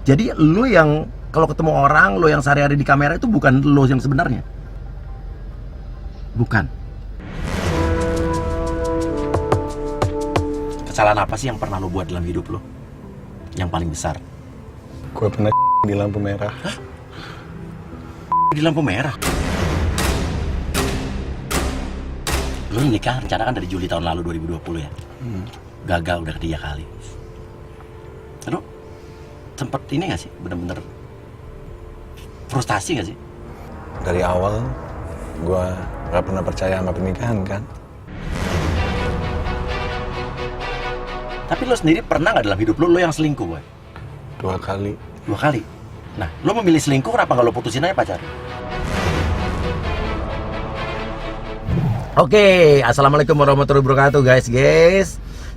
Jadi lu yang kalau ketemu orang, lu yang sehari-hari di kamera itu bukan lu yang sebenarnya. Bukan. Kesalahan apa sih yang pernah lu buat dalam hidup lu? Yang paling besar? Gue pernah di lampu merah. Hah? Di lampu merah? Lu nikah rencana kan dari Juli tahun lalu 2020 ya? Gagal udah ketiga kali. Lu sempet ini gak sih? Bener-bener frustasi gak sih? Dari awal gue gak pernah percaya sama pernikahan kan. Tapi lu sendiri pernah gak dalam hidup lu yang selingkuh, boy? 2 kali. 2 kali? Nah, lu memilih selingkuh kenapa gak lu putusin aja pacar? Oke, assalamualaikum warahmatullahi wabarakatuh guys.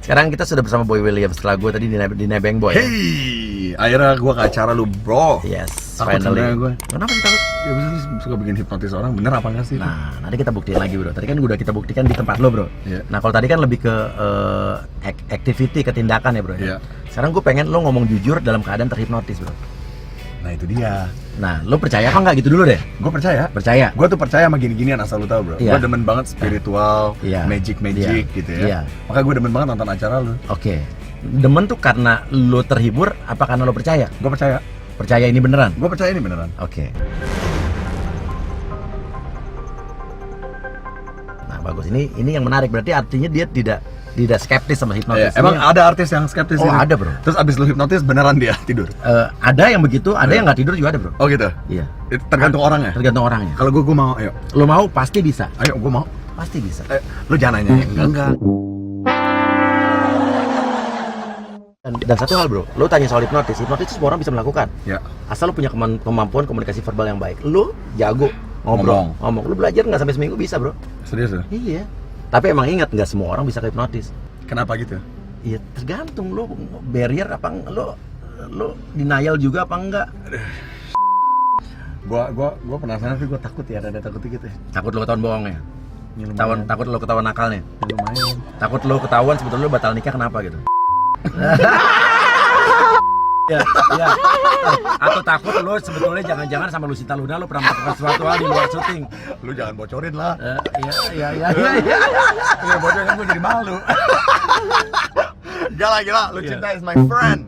Sekarang kita sudah bersama Boy William setelah gue tadi di Nebeng Boy. Hey, akhirnya gue ke acara lu, bro. Yes, Takut sebenarnya gue. Kenapa sih takut? Ya biasanya suka bikin hipnotis orang, bener apa enggak sih? Nah, nanti kita buktiin lagi bro. Tadi kan udah kita buktikan di tempat lo bro. Iya. Nah, kalau tadi kan lebih ke activity, ketindakan ya bro. Iya. Sekarang gue pengen lo ngomong jujur dalam keadaan terhipnotis bro. Nah itu dia. Nah, lo percaya apa nggak gitu dulu deh? Gue percaya. Percaya? Gue tuh percaya sama gini-ginian asal lu tahu bro. Iya. Gue demen banget spiritual, Iya. magic Iya. gitu ya. Iya. Makanya gue demen banget nonton acara lu. Oke. Demen tuh karena lo terhibur, apa karena lo percaya? Gue percaya. Percaya ini beneran? Gue percaya ini beneran. Oke. Nah, bagus. Ini yang menarik. Berarti artinya dia tidak skeptis sama hipnotis. Iya, emang Ini- ada artis yang skeptis Oh, ini? ada, bro. Terus abis lu hipnotis beneran dia tidur? Ada yang begitu, ada Iya. yang nggak tidur juga ada bro. Oh gitu? Iya. Itu tergantung orangnya? Tergantung orangnya. Kalau gue mau, ayo. Lo mau pasti bisa. Ayo, gue mau. Pasti bisa. Lu jangan nanya, enggak. Dan satu hal bro, lo tanya soal hipnotis itu semua orang bisa melakukan. Ya. Asal lo punya kemampuan komunikasi verbal yang baik. Lo jago ngomong. Lo belajar nggak sampai seminggu bisa bro. Serius lu? Iya. Tapi emang ingat nggak semua orang bisa ke hipnotis. Kenapa gitu? Iya tergantung lo barrier apa lo denial juga apa enggak. Gua penasaran tapi gua takut ya, ada takut gitu ya. Takut lo ketahuan bohongnya. Ya, lumayan. Takut lo ketahuan nakalnya. Lumayan. Takut lo ketahuan sebetulnya lo batal nikah kenapa gitu. Ya. Atau takut lo sebetulnya jangan-jangan sama Lucinta Luna lo pernah melakukan sesuatu hal di luar syuting. Lu jangan bocorin lah. Iya. Lu bocorin kan gua jadi malu. Gila, Lucinta is my friend.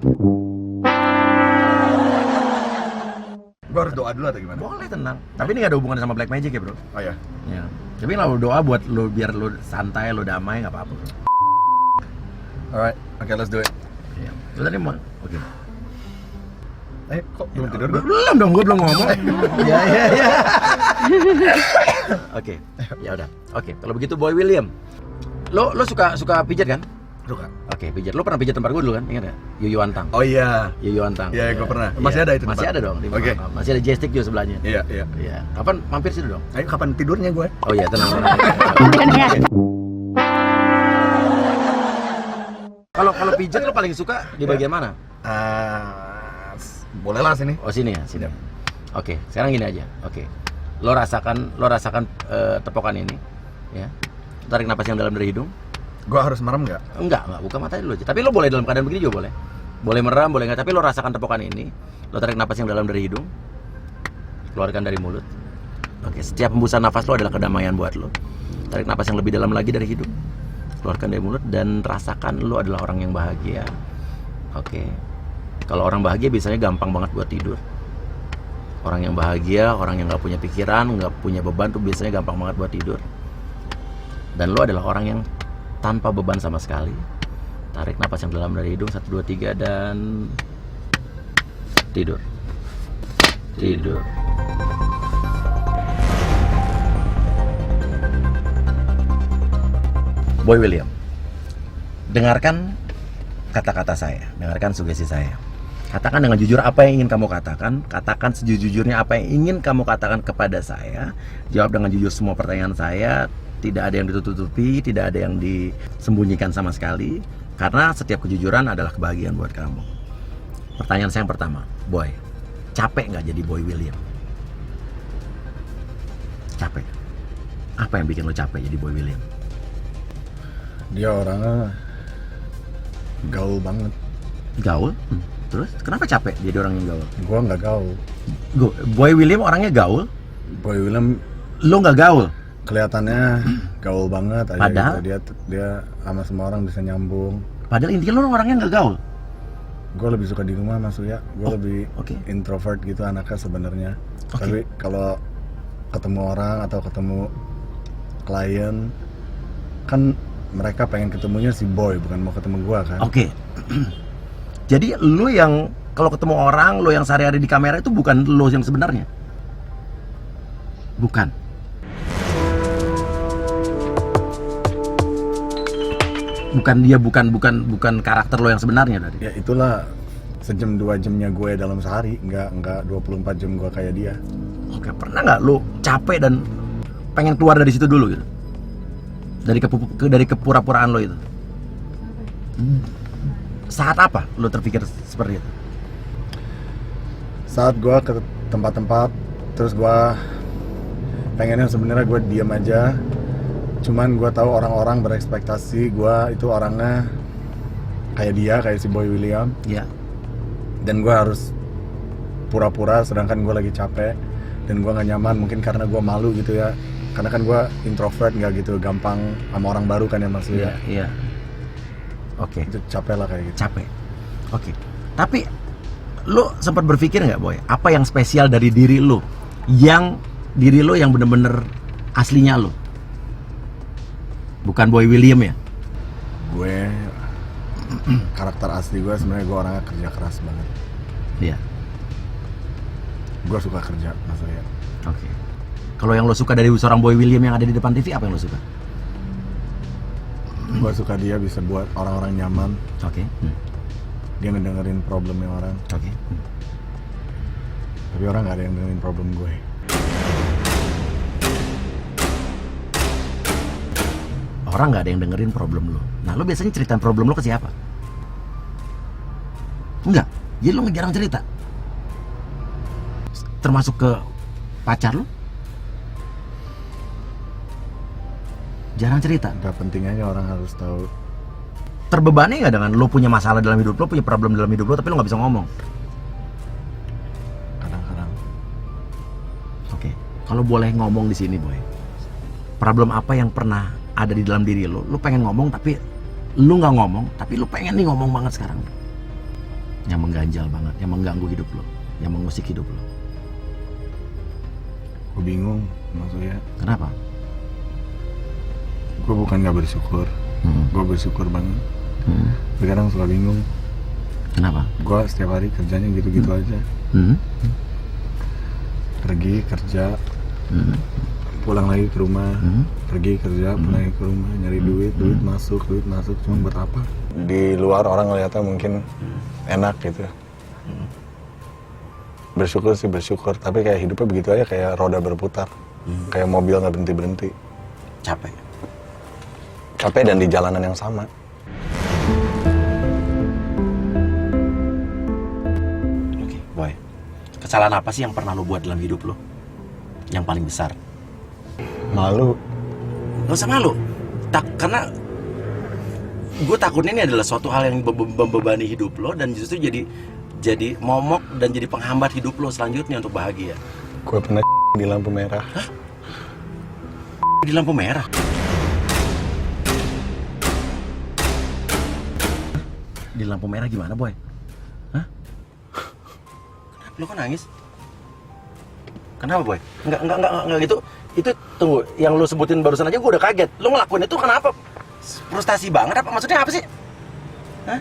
Gua harus doa dulu atau gimana? Boleh tenang. Tapi ini gak ada hubungan sama black magic ya bro. Oh ya. Ya. Tapi lo doa buat lo biar lo santai, lo damai nggak apa-apa bro. Alright, okay, let's do it. Iya. Lo tadi mau? Oke. Kok belum tidur gua? Belum dong, gue belum ngomong. Iya. Oke, ya udah. Oke, kalau begitu Boy William, lo suka pijat kan? Suka. Oke, pijat. Lo pernah pijat tempat gue dulu kan? Ingat ya? Yuyu Antang. Oh iya. Yuyu Antang. Iya, gue pernah. Masih ada itu Masih tempat? ada dong. Oke. Masih ada joystick juga sebelahnya. Iya. Iya. Kapan mampir situ dong? Ayo kapan tidurnya gue? Oh iya, tenang. Kalau pijat lo paling suka di bagian mana? Boleh lah sini. Oh sini ya, sini. Oke, sekarang gini aja. Oke. Lo rasakan tepokan ini, ya. Tarik napas yang dalam dari hidung. Gue harus merem nggak? Enggak, buka mata dulu aja. Tapi lo boleh dalam keadaan begini juga boleh. Boleh merem, boleh enggak, tapi lo rasakan tepokan ini. Lo tarik napas yang dalam dari hidung. Keluarkan dari mulut. Oke, setiap hembusan nafas lo adalah kedamaian buat lo. Tarik napas yang lebih dalam lagi dari hidung. Keluarkan dari mulut dan rasakan lo adalah orang yang bahagia. Oke. Kalau orang bahagia biasanya gampang banget buat tidur. Orang yang bahagia, orang yang nggak punya pikiran, nggak punya beban tuh biasanya gampang banget buat tidur. Dan lo adalah orang yang tanpa beban sama sekali. Tarik napas yang dalam dari hidung 1, 2, 3 dan tidur. Boy William, dengarkan kata-kata saya, dengarkan sugesti saya. Katakan dengan jujur apa yang ingin kamu katakan. Katakan sejujurnya apa yang ingin kamu katakan kepada saya. Jawab dengan jujur semua pertanyaan saya. Tidak ada yang ditutupi, tidak ada yang disembunyikan sama sekali. Karena setiap kejujuran adalah kebahagiaan buat kamu. Pertanyaan saya yang pertama, Boy, capek nggak jadi Boy William? Capek? Apa yang bikin lo capek jadi Boy William? Dia orangnya gaul banget. Gaul? Terus kenapa capek jadi orang yang gaul? Gue nggak gaul. Boy William orangnya gaul, Boy William lo nggak gaul. kelihatannya gaul banget aja. Padahal? Gitu. Dia sama semua orang bisa nyambung. Padahal intinya lo orangnya nggak gaul. Gue lebih suka di rumah Mas Uya. Gue lebih oke. introvert gitu anaknya sebenarnya. Oke. Tapi kalau ketemu orang atau ketemu klien kan mereka pengen ketemunya si Boy, bukan mau ketemu gue kan. Oke. Jadi lo yang kalau ketemu orang, lo yang sehari-hari di kamera itu bukan lo yang sebenarnya. Bukan. Bukan karakter lo yang sebenarnya tadi. Ya itulah sejam 2 jamnya gue dalam sehari, nggak 24 jam gue kayak dia. Oke, pernah nggak lo capek dan pengen keluar dari situ dulu gitu? Dari kepura-puraan lo itu. Saat apa lo terpikir seperti itu? Saat gue ke tempat-tempat, terus gue pengennya sebenarnya gue diam aja. Cuman gue tahu orang-orang berekspektasi gue itu orangnya kayak dia, kayak si Boy William. Ya. Dan gue harus pura-pura sedangkan gue lagi capek dan gue nggak nyaman, mungkin karena gue malu gitu ya. Karena kan gue introvert, nggak gitu gampang sama orang baru kan ya Mas ya. Iya. Oke. Itu capek lah kayak gitu. Capek. Oke. Tapi lo sempat berpikir nggak, Boy? Apa yang spesial dari diri lo? Yang diri lo yang bener-bener aslinya lo? Bukan Boy William ya? Gue karakter asli gue sebenarnya gue orangnya kerja keras banget. Iya. Gue suka kerja Mas ya. Oke. Kalau yang lo suka dari seorang Boy William yang ada di depan TV, apa yang lo suka? Gue suka dia bisa buat orang-orang nyaman. Oke. Dia ngedengerin problemnya orang. Oke. Tapi orang nggak ada yang dengerin problem gue. Orang nggak ada yang dengerin problem lo. Nah, lo biasanya ceritain problem lo ke siapa? Enggak. Jadi lo jarang cerita. Termasuk ke pacar lo? Jarang cerita. Gak penting aja orang harus tahu. Terbebani nggak dengan lo punya masalah dalam hidup lo, punya problem dalam hidup lo, tapi lo nggak bisa ngomong? Kadang-kadang. Oke. Kalau boleh ngomong di sini, Boy. Problem apa yang pernah ada di dalam diri lo? Lo pengen ngomong tapi lo nggak ngomong, tapi lo pengen nih ngomong banget sekarang. Yang mengganjal banget, yang mengganggu hidup lo, yang mengusik hidup lo. Gue bingung maksudnya. Kenapa? Gue bukan gak bersyukur. Gue bersyukur banget. Tapi kadang suka bingung. Kenapa? Gue setiap hari kerjanya gitu-gitu aja. Pergi kerja, pulang lagi ke rumah, pergi kerja, pulang lagi ke rumah, nyari duit masuk, cuma buat apa? Di luar orang ngeliatnya mungkin enak gitu. Bersyukur sih bersyukur, tapi kayak hidupnya begitu aja, kayak roda berputar, kayak mobil nggak berhenti. Capek dan di jalanan yang sama. Oke, Boy. Kesalahan apa sih yang pernah lo buat dalam hidup lo? Yang paling besar? Malu. Gak usah malu. Karena gue takutnya ini adalah suatu hal yang membebani hidup lo dan justru jadi momok dan jadi penghambat hidup lo selanjutnya untuk bahagia. Gue pernah di lampu merah. Hah? Di lampu merah? Di lampu merah gimana, Boy? Hah? Kenapa lo kok nangis? Kenapa, Boy? Enggak gitu. Itu tunggu, yang lo sebutin barusan aja gue udah kaget. Lo ngelakuin itu kenapa? Frustasi banget apa? Maksudnya apa sih? Hah?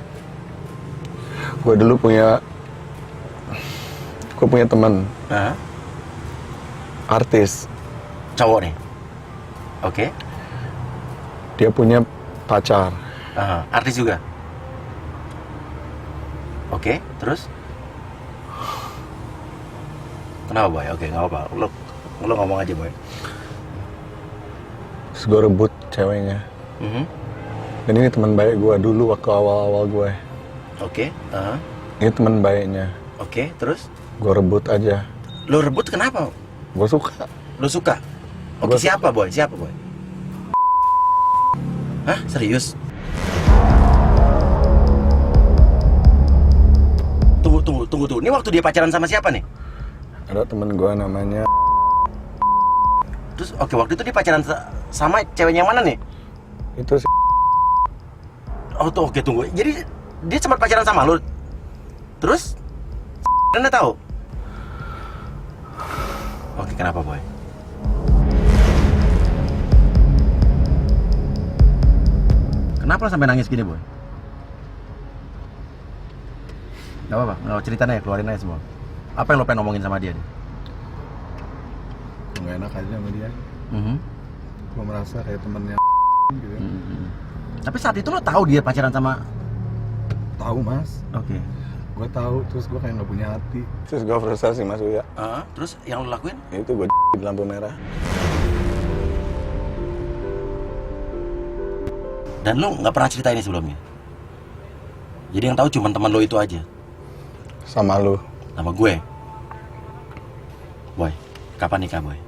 Gue dulu punya teman Hah? artis. Cowok nih. Oke. Dia punya pacar. Artis juga. Oke, terus? Kenapa, Boy? Oke, nggak apa-apa. Lo ngomong aja, Boy. Terus gue rebut ceweknya. Dan ini teman baik gue dulu waktu awal-awal gue. Oke. Ini teman baiknya. Oke, terus? Gue rebut aja. Lo rebut kenapa? Gue suka. Lo suka? Oke, Gua siapa, Boy? Siapa, Boy? Hah? Serius? tunggu tuh. Ini waktu dia pacaran sama siapa nih? Ada temen gue namanya. Terus oke, waktu itu dia pacaran sama ceweknya yang mana nih? Itu sih. Oh tuh, oke tunggu. Jadi dia sempat pacaran sama lu. Terus Anda tahu? Oke, kenapa, Boy? Kenapa lo sampai nangis gini, Boy? Gak apa-apa, nggak ceritain aja, keluarin aja semua. Apa yang lo pengen ngomongin sama dia nih? Gue gak enak aja sama dia. Gue merasa kayak temennya gitu. Tapi saat itu lo tahu dia pacaran sama... Tahu mas. Oke. Gue tahu, terus gue kayak nggak punya hati. Terus gue frustasi mas Uya. Terus yang lo lakuin? Itu gue di lampu merah. Dan lo nggak pernah cerita ini sebelumnya? Jadi yang tahu cuma teman lo itu aja? Sama lu. Sama gue? Boy, kapan nikah, Boy?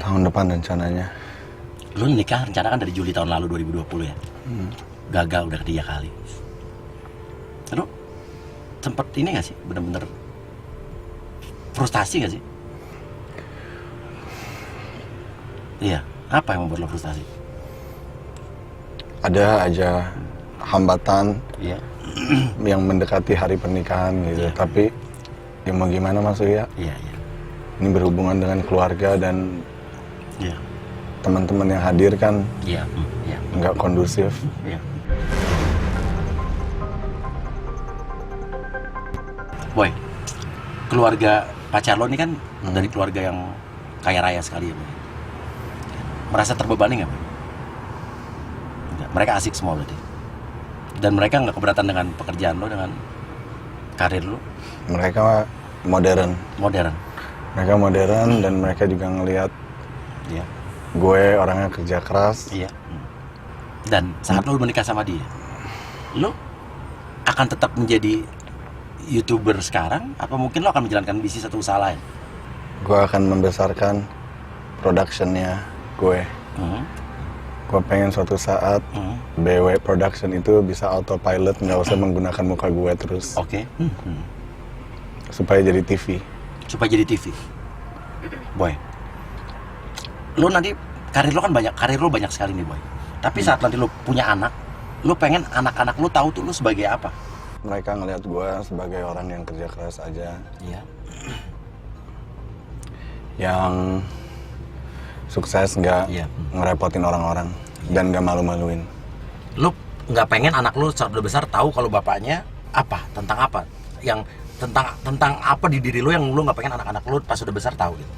Tahun depan rencananya. Lu nikah rencana kan dari Juli tahun lalu 2020 ya? Gagal udah ketiga kali. Lu sempet ini gak sih? Bener-bener frustasi gak sih? Iya, apa yang membuat lo frustasi? Ada aja hambatan Iya. yang mendekati hari pernikahan gitu. Iya. Tapi ya mau gimana mas Uya? Iya, iya. Ini berhubungan dengan keluarga dan Iya. teman-teman yang hadir kan Iya, iya. nggak kondusif. Iya. Boy, keluarga pacar lo ini kan dari keluarga yang kaya raya sekali ya, Boy. Merasa terbebani nggak, Boy? Enggak. Mereka asik semua berarti. Dan mereka nggak keberatan dengan pekerjaan lo, dengan karir lo? Mereka modern. Modern. Mereka modern dan mereka juga ngelihat Iya. gue orangnya kerja keras. Iya. Dan saat lo menikah sama dia, lo akan tetap menjadi YouTuber sekarang, apa mungkin lo akan menjalankan bisnis atau usaha lain? Gue akan membesarkan productionnya gue. Gue pengen suatu saat BW Production itu bisa autopilot, nggak usah menggunakan muka gue terus. Oke. Supaya jadi TV. Supaya jadi TV. Boy, lo nanti karir lo banyak sekali nih, Boy. Tapi saat nanti lo punya anak, lo pengen anak-anak lo tahu tuh lo sebagai apa? Mereka ngelihat gue sebagai orang yang kerja keras aja, Iya. yang sukses, nggak Iya. ngerepotin orang-orang dan nggak malu-maluin. Lo nggak pengen anak lo saat udah besar tahu kalau bapaknya apa, tentang apa, yang tentang apa di diri lo yang lo nggak pengen anak-anak lo pas udah besar tahu gitu.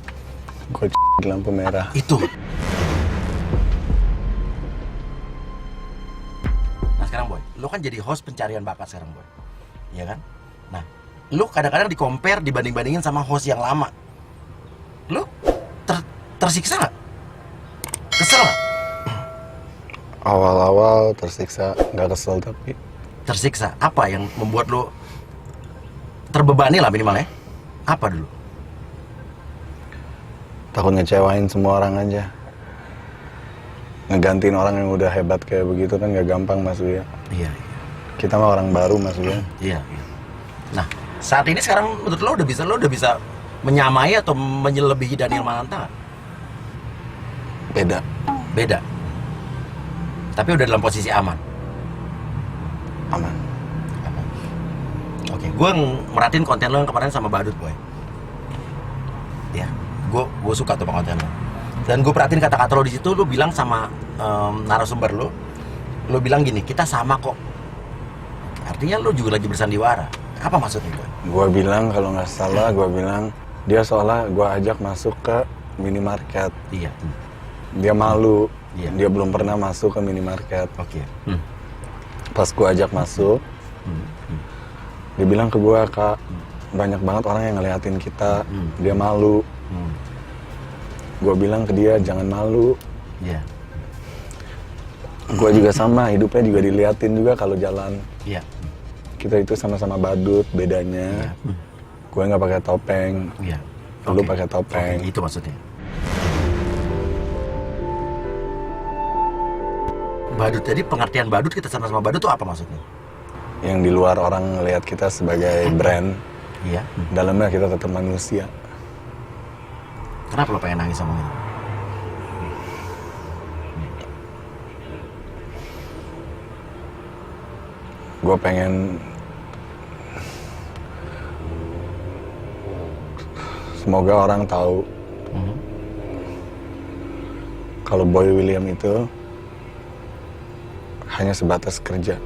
Gue di lampu merah. Itu. Nah sekarang, Boy, lo kan jadi host pencarian bakat sekarang, Boy. Iya kan? Nah, lo kadang-kadang di-compare, dibanding-bandingin sama host yang lama. Lo tersiksa nggak? Kesel nggak? Awal-awal tersiksa, nggak kesel tapi Tersiksa. Apa yang membuat lo terbebani lah minimal ya? Apa dulu? takut ngecewain semua orang aja. Ngegantiin orang yang udah hebat kayak begitu kan nggak gampang Mas Uya. Iya. Kita mah orang baru Mas Uya. Iya. Nah, saat ini sekarang menurut lo udah bisa menyamai atau menyelebihi Daniel Mananta nggak? Beda. Beda. Tapi udah dalam posisi aman. Aman. Oke, gue merhatiin konten lo yang kemarin sama Badut, Boy. Ya, gue suka tuh konten lo. Dan gue perhatiin kata-kata lo di situ, lo bilang sama narasumber lo bilang gini, kita sama kok. Artinya lo juga lagi bersandiwara. Apa maksudnya, Boy? Gue bilang kalau nggak salah, gue bilang dia seolah gue ajak masuk ke minimarket. Iya. Dia malu. Iya. Dia belum pernah masuk ke minimarket. Oke. Pas gue ajak masuk, dia bilang ke gue, Kak, banyak banget orang yang ngeliatin kita. Dia malu. Gue bilang ke dia, jangan malu. Iya. Gue juga sama, hidupnya juga diliatin juga kalau jalan. Iya. Kita itu sama-sama badut, bedanya gue nggak pakai topeng, Iya. lu Oke. pakai topeng. Oke, itu maksudnya. Badut, jadi pengertian badut kita sama-sama badut tuh apa maksudnya? yang di luar orang ngelihat kita sebagai brand, Iya. dalamnya kita tetap manusia. Kenapa lo pengen nangis sama itu? Gue pengen semoga orang tahu kalau Boy William itu hanya sebatas kerja.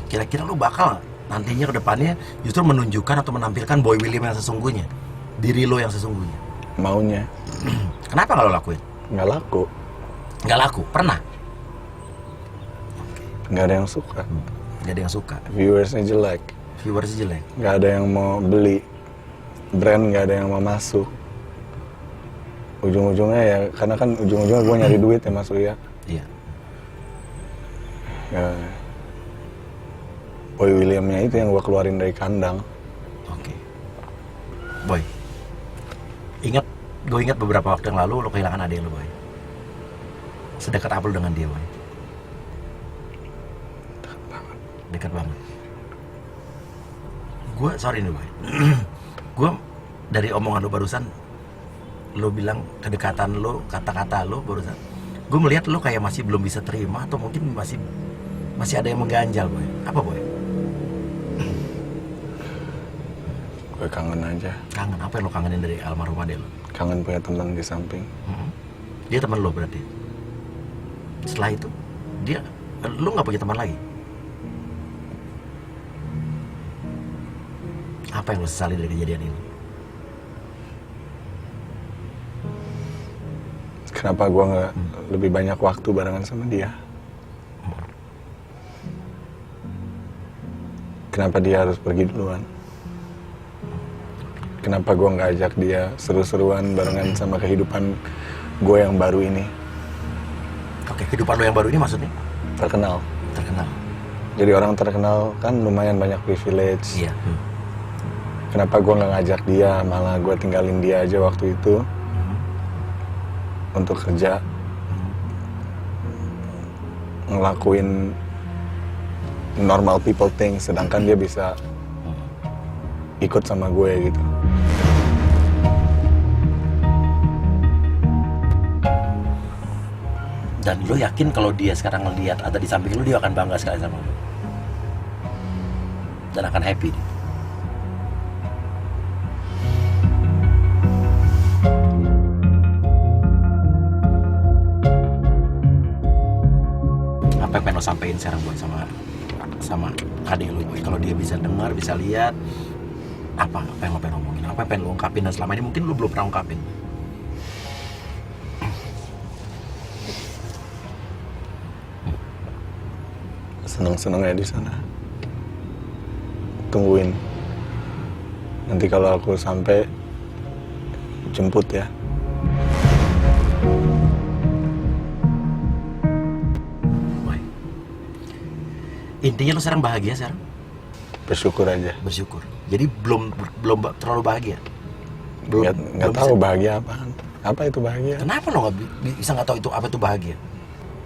Kira-kira lo bakal nantinya ke depannya justru menunjukkan atau menampilkan Boy William yang sesungguhnya, diri lo yang sesungguhnya? Maunya Kenapa nggak lo lakuin? nggak laku, Nggak laku, pernah? nggak ada yang suka, Nggak ada yang suka, viewersnya jelek, viewers jelek. nggak ada yang mau beli, brand nggak ada yang mau masuk. Ujung-ujungnya ya, karena kan ujung-ujungnya gue nyari duit ya Mas Uya. Iya. Ya, Boy Williamnya itu yang gue keluarin dari kandang. Oke. Boy, gue ingat beberapa waktu yang lalu lo kehilangan adik lo, Boy. Sedekat apa lo dengan dia, Boy? Dekat banget. Gue sorry nih, Boy. Gue dari omongan lo barusan, lo bilang kedekatan lo, kata-kata lo barusan, gue melihat lo kayak masih belum bisa terima atau mungkin masih ada yang mengganjal, Boy. Apa, Boy? Gue kangen aja, Kangen, apa yang lo kangenin dari almarhum adek lo? kangen punya teman di samping. Dia teman lo berarti? Setelah itu, lo nggak punya teman lagi? Apa yang lo sesali dari kejadian ini? Kenapa gue nggak lebih banyak waktu barengan sama dia? Kenapa dia harus pergi duluan? Kenapa gue nggak ajak dia seru-seruan barengan sama kehidupan gue yang baru ini? Oke, kehidupan lo yang baru ini maksudnya? Terkenal. Terkenal. Jadi orang terkenal kan lumayan banyak privilege. Iya. Kenapa gue nggak ngajak dia, malah gue tinggalin dia aja waktu itu untuk kerja, ngelakuin normal people things, sedangkan dia bisa ikut sama gue gitu. Dan lo yakin kalau dia sekarang ngeliat ada di samping lo, dia akan bangga sekali sama lo? Dan akan happy dia? Apa yang pengen lo sampein sekarang buat sama adik lo, Boy? Kalau dia bisa dengar, bisa lihat, apa yang lo pengen ngomongin? Apa yang pengen lo ungkapin dan selama ini mungkin lo belum pernah ungkapin? Seneng-seneng ya di sana. Tungguin. Nanti kalau aku sampai, jemput ya. Boy, intinya lo sekarang bahagia sekarang? Bersyukur aja. Bersyukur. Jadi belum terlalu bahagia. Nggak tahu bahagia apaan. Apa itu bahagia? Kenapa lo nggak bisa tahu itu apa itu bahagia?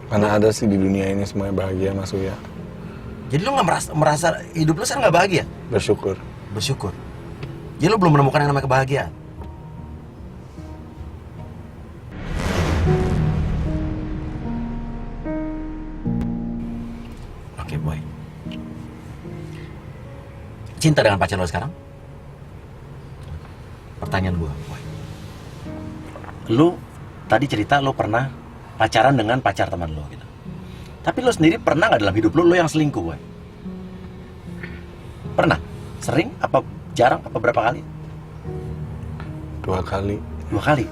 Mana ada sih di dunia ini semuanya bahagia, Mas Uya? Jadi lo nggak merasa hidup lo sekarang nggak bahagia? Bersyukur. Bersyukur. Jadi lo belum menemukan yang namanya kebahagiaan. Oke, Boy. Cinta dengan pacar lo sekarang? Pertanyaan gue, Boy. Lo tadi cerita lo pernah pacaran dengan pacar teman lo gitu. Tapi lo sendiri pernah nggak dalam hidup lo yang selingkuh, Boy? Pernah? Sering? Apa jarang? Apa berapa kali? 2 kali. 2 kali.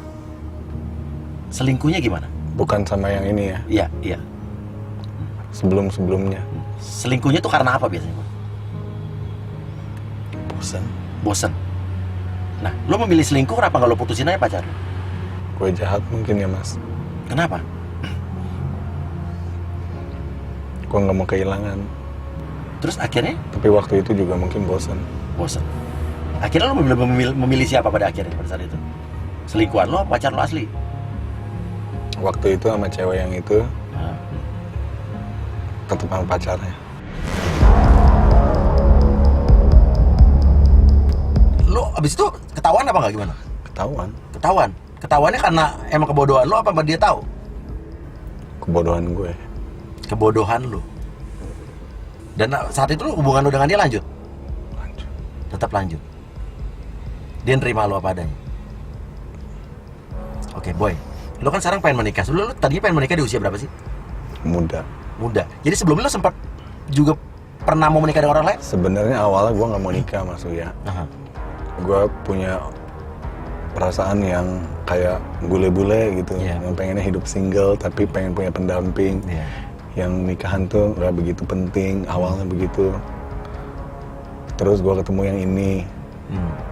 Selingkuhnya gimana? Bukan sama yang ini ya. Iya, iya. Sebelum-sebelumnya. Selingkuhnya tuh karena apa biasanya, Boy? Bosan. Bosen. Nah, lo memilih selingkuh, kenapa nggak lo putusin aja pacar lo? Gue jahat mungkin ya, Mas. Kenapa? Gue nggak mau kehilangan. Terus akhirnya Tapi waktu itu juga mungkin bosan. bosen. Akhirnya lo memilih siapa pada akhirnya pada saat itu? Selingkuhan lo, pacar lo asli? Waktu itu sama cewek yang itu, tetap sama pacarnya. Lu abis itu ketahuan apa nggak gimana? Ketahuan. Ketahuan. Ketahuannya karena emang kebodohan lu apa dia tahu? Kebodohan gue. Kebodohan lu. Dan saat itu hubungan lu dengan dia lanjut? Lanjut. Tetap lanjut. Dia nerima lu apa adanya. Oke, boy. Lu kan sekarang pengen menikah. Lu tadinya pengen menikah di usia berapa sih? Muda. Muda. Jadi sebelumnya lu sempat juga pernah mau menikah dengan orang lain? Sebenarnya awalnya gue nggak mau nikah Mas Uya. Aha. Gue punya perasaan yang kayak bule-bule gitu, Iya. yang pengennya hidup single tapi pengen punya pendamping. Iya. Yang nikahan tuh nggak begitu penting, awalnya begitu. Terus gue ketemu yang ini,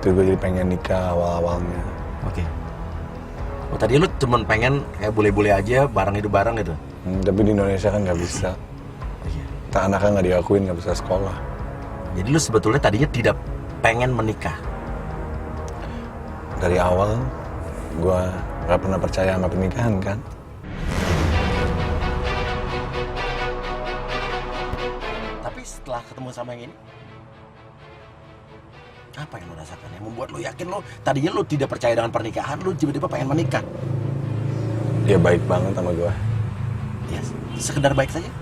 terus gue jadi pengen nikah awal-awalnya. Oke. Oh, tadi lu cuman pengen kayak bule-bule aja, bareng hidup bareng gitu? Tapi di Indonesia kan nggak bisa. Iya. Anaknya nggak diakuin, nggak bisa sekolah. Jadi lu sebetulnya tadinya tidak pengen menikah? Dari awal, gue nggak pernah percaya sama pernikahan kan. Tapi setelah ketemu sama yang ini, apa yang lu rasakan? Yang membuat lu yakin lu, tadinya lu tidak percaya dengan pernikahan, lu tiba-tiba pengen menikah? Dia baik banget sama gue. Ya, sekedar baik saja?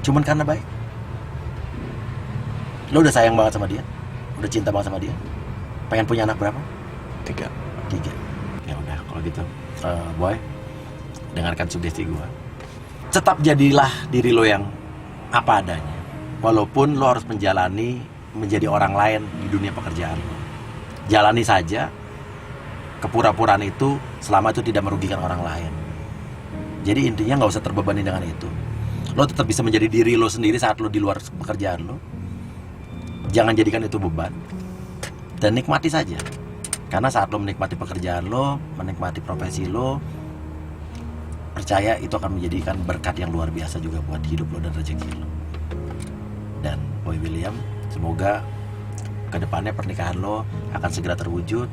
Cuman karena baik? Lu udah sayang banget sama dia? Udah cinta banget sama dia? Pengen punya anak berapa? 3. 3. Ya udah kalau gitu, boy, dengarkan sugesti gua. Tetap jadilah diri lo yang apa adanya. Walaupun lo harus menjadi orang lain di dunia pekerjaan lo. Jalani saja kepura-puraan itu selama itu tidak merugikan orang lain. Jadi intinya nggak usah terbebani dengan itu. Lo tetap bisa menjadi diri lo sendiri saat lo di luar pekerjaan lo. Jangan jadikan itu beban. Dan nikmati saja. Karena saat lo menikmati pekerjaan lo, menikmati profesi lo, percaya itu akan menjadikan berkat yang luar biasa juga buat hidup lo dan rezeki lo. Dan Boy William, semoga kedepannya pernikahan lo akan segera terwujud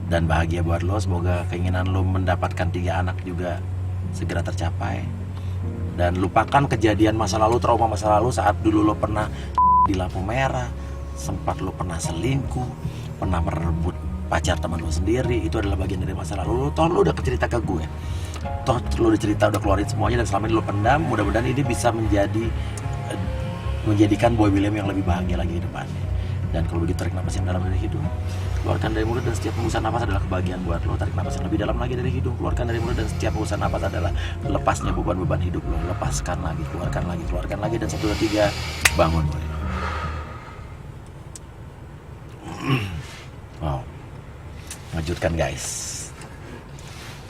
dan bahagia buat lo. Semoga keinginan lo mendapatkan 3 anak juga segera tercapai. Dan lupakan kejadian masa lalu, trauma masa lalu saat dulu lo pernah di lampu merah, sempat lo pernah selingkuh, pernah merebut pacar teman lo sendiri. Itu adalah bagian dari masa lalu lo. Toh lo udah cerita ke gue, toh lo udah cerita, udah keluarin semuanya, dan selama ini lo pendam. Mudah-mudahan ini bisa menjadikan Boy William yang lebih bahagia lagi di depannya. Dan kalau begitu, tarik napas yang dalam dari hidung, keluarkan dari mulut, dan setiap hembusan napas adalah kebahagiaan buat lo. Tarik napas yang lebih dalam lagi dari hidung, keluarkan dari mulut, dan setiap hembusan napas adalah lepasnya beban-beban hidup lo. Lepaskan lagi, keluarkan lagi, dan 1, 2, 3, bangun Boy. Wow, mengejutkan guys.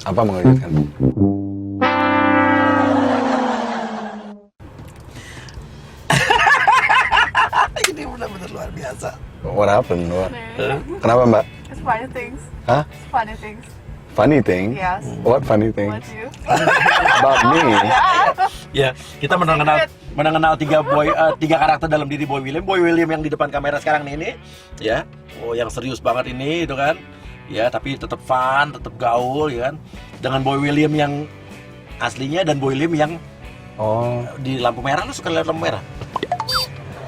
Apa mengejutkan? Ini benar-benar luar biasa. What happened? Kenapa Mbak? It's funny things. Hah? It's funny things. Funny thing? Yes. What funny thing? What you? About me? Ya, kita mengenal 3 karakter dalam diri Boy William. Boy William yang di depan kamera sekarang ini, ya. Oh, yang serius banget ini, itu kan. Ya, tapi tetap fun, tetap gaul, ya kan. Dengan Boy William yang aslinya dan Boy William yang di lampu merah. Lu suka lihat lampu merah?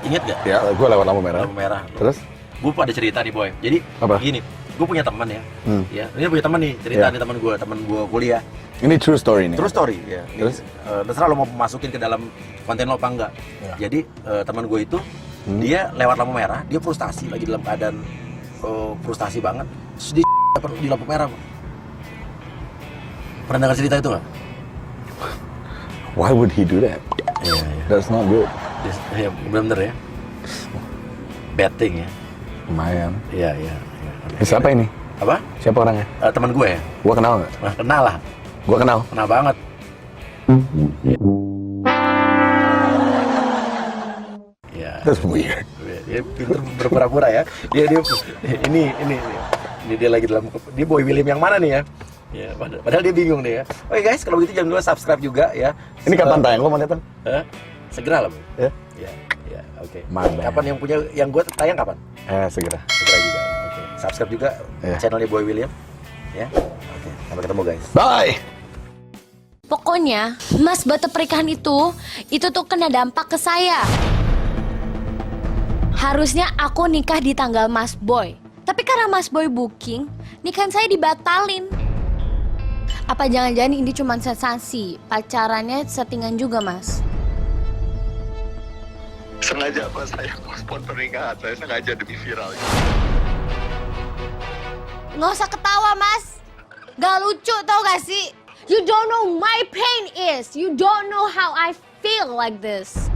Ingat gak? Ya, gue lewat lampu merah. Lampu merah. Terus? Gue ada cerita nih Boy. Jadi Apa? gini, gue punya teman ya. Ya, ini punya teman nih, cerita nih teman gue kuliah. Ini true story nih. True story ya. Terus? Terserah lo mau masukin ke dalam konten lo apa enggak. Ya. Jadi teman gue itu dia lewat lampu merah, dia frustasi, lagi dalam keadaan frustasi banget. Terus dia di lampu merah. Pernah dengar cerita itu nggak? Why would he do that? Iya. That's not good. Ya, bener ya. Bad thing ya. Lumayan. Iya. Siapa ini? Apa? Siapa orangnya? Teman gue ya. Gue kenal nggak? Nah, kenal lah. Gue kenal. Kenal banget. Ya. That's weird. Dia pintar berpura-pura ya. Dia ini dia lagi dalam, dia Boy William yang mana nih ya? Ya, padahal dia bingung deh ya. Oke guys, kalau begitu jangan lupa subscribe juga ya. Ini kapan tayang? Lo mau lihat? Segera lah, Bu. Ya. Ya, oke. Mana? Kapan yang punya, yang gue tayang kapan? Segera. Segera juga. Oke. Subscribe juga Ya. channelnya Boy William. Ya. Oke. Sampai ketemu guys. Bye. Pokoknya, Mas batal pernikahan itu tuh kena dampak ke saya. Harusnya aku nikah di tanggal Mas Boy. Tapi karena Mas Boy booking, nikahan saya dibatalin. Apa jangan-jangan ini cuma sensasi? Pacarannya settingan juga, Mas? Sengaja apa saya postpone pernikahan, saya sengaja demi viral. Nggak usah ketawa, Mas. Gak lucu tau gak sih? You don't know my pain is. You don't know how I feel like this.